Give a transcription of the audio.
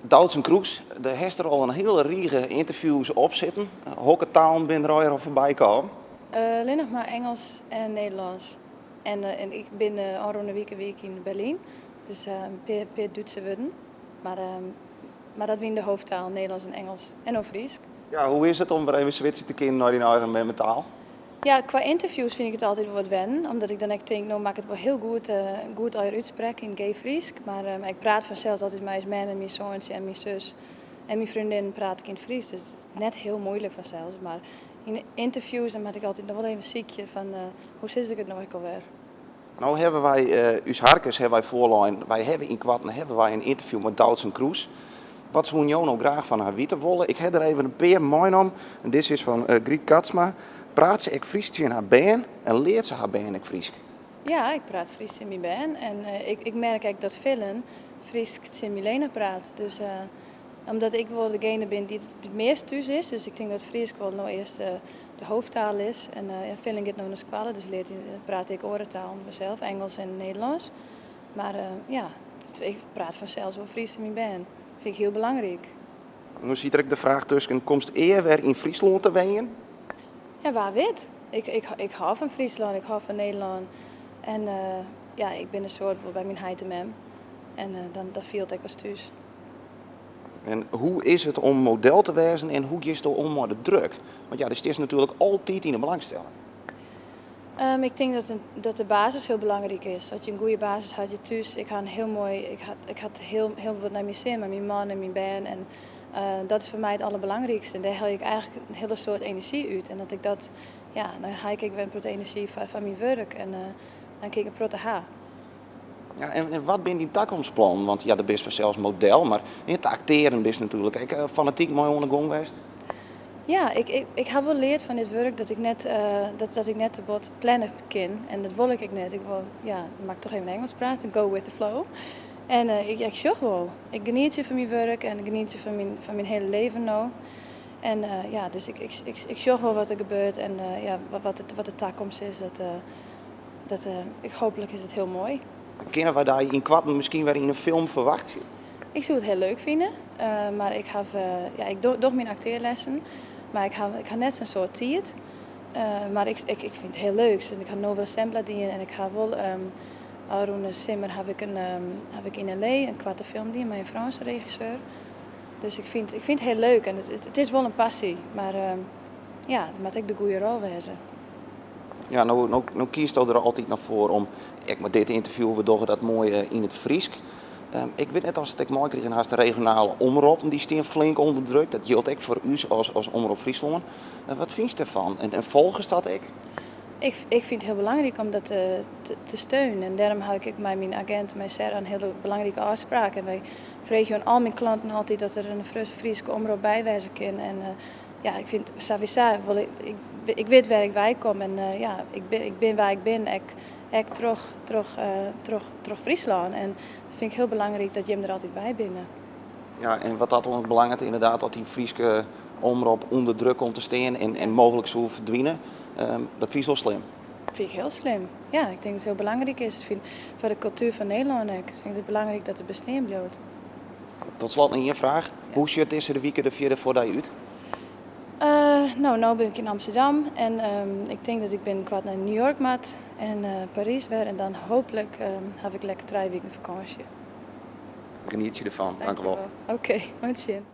Doutzen Kroes, de heeft er al een hele riege interviews op zitten. Welke talen ben er al voorbij komen? Alleen nog maar Engels en Nederlands. En ik ben al rond de week in Berlijn. Dus per Duitse woorden. Maar dat wien de hoofdtaal, Nederlands en Engels. En ook Fries. Ja, hoe is het om weer even Zwitser te kennen naar die eigen met mijn taal? Ja, qua interviews vind ik het altijd wel wat wennen. Omdat ik dan echt denk, nou maak het wel heel goed uitspreken in gay Fries. Maar ik praat vanzelf altijd met mijn zoons en mijn zus. En mijn vriendin praat ik in het Fries. Dus het is net heel moeilijk vanzelf. Maar in interviews dan maak ik altijd nog wel even ziekje van hoe zit ik het nou ook alweer. Nou hebben wij, Us Harkes hebben wij voorlijn, wij hebben in Kwarten hebben wij een interview met Doutzen Kroes. Wat zou jou nou graag van haar weten willen? Ik heb er even een paar mooi om. En dit is van Griet Katsma. Praat ze ook Fries in haar been en leert ze haar been ook Fries? Ja, ik praat Fries in mijn band. En ik merk ook dat velen Fries in Milena praat. Dus omdat ik wel degene ben die het meest thuis is. Dus ik denk dat Fries wel nou eerst de hoofdtaal is. En velen gaat nou naar school, dus praat ik orentaal mezelf, Engels en Nederlands. Maar ja, ik praat vanzelf wel Fries in mijn band. Vind ik heel belangrijk. Nu ziet er ook de vraag tussen, komst eer weer in Friesland te wonen? Ja, waar weet. Ik hou van Friesland, ik hou van Nederland. En ja, ik ben een soort bij mijn heid mem. En dat viel ik als thuis. En hoe is het om model te wezen en hoe is het om met de druk? Want ja, dus het is natuurlijk altijd in de belangstelling. Ik denk dat de basis heel belangrijk is. Dat je een goede basis had je thuis. Ik had heel wat naar mijn zin, met mijn man en mijn band. En dat is voor mij het allerbelangrijkste. En daar haal ik eigenlijk een hele soort energie uit. En dat ik dat, ja, dan ga ik weer een energie van mijn werk. En dan kijk ik een haar. Ja, en wat ben die toekomstplan? Want ja, dat is zelfs model, maar in het acteren is natuurlijk fanatiek mooi ondergang geweest. Ja, ik heb wel geleerd van dit werk dat ik net te bot plannen kan. En dat wil ik net. Ik wil, ja, mag toch even Engels praten, go with the flow. En ik zorg wel. Ik geniet je van mijn werk en ik geniet je van mijn hele leven nou. En ja, dus ik zorg wel wat er gebeurt en ja, wat de toekomst is. Hopelijk is het heel mooi. Kunnen we daar in Kwarten misschien weer in een film verwachten? Ik zou het heel leuk vinden, maar ik doe mijn acteerlessen, maar ik ga net zo'n soort tijd. Maar ik vind het heel leuk. Ik ga Nova Assembla dienen en ik ga wel rond de zomer heb ik in LA een kwarte film die met een Franse regisseur. Dus ik vind het heel leuk en het is wel een passie, maar ja, dan moet ik de goede rol wezen. Ja, nou kiest er altijd nog voor om, ik met dit interview we doen dat mooi in het Fries. Ik weet net als het ik mooi kreeg naast de regionale omroepen, die staan flink onder druk. Dat geldt ook voor u als Omroep Friesland. Wat vind je ervan? En volgens dat ik? Ik vind het heel belangrijk om dat te steunen. En daarom heb ik met mijn agent, met Sarah, een hele belangrijke afspraak. En wij vragen aan al mijn klanten altijd dat er een Friese omroep bijwijzen kan. En ja, ik vind sowieso, ik weet waar ik bij kom. En ja, ik ben waar ik ben. Ik terug Friesland. En dat vind ik heel belangrijk dat je hem er altijd bij bent. Ja, en wat dat ook belangrijk is inderdaad, dat die Friese omroep onder druk komt te staan en mogelijk zou verdwijnen. Dat vind je wel slim. Dat vind ik heel slim. Ja, ik denk dat het heel belangrijk is. Ik vind voor de cultuur van Nederland ik vind het belangrijk dat het bestaan blijft. Tot slot nog één vraag. Ja. Hoe ziet deze week er vierde voor je uit? Nou ben ik in Amsterdam en ik denk dat ik binnenkort naar New York moet en Parijs weer. En dan hopelijk heb ik lekker 3 weken vakantie. Geniet je ervan. Dank je wel. Oké, mooi zien.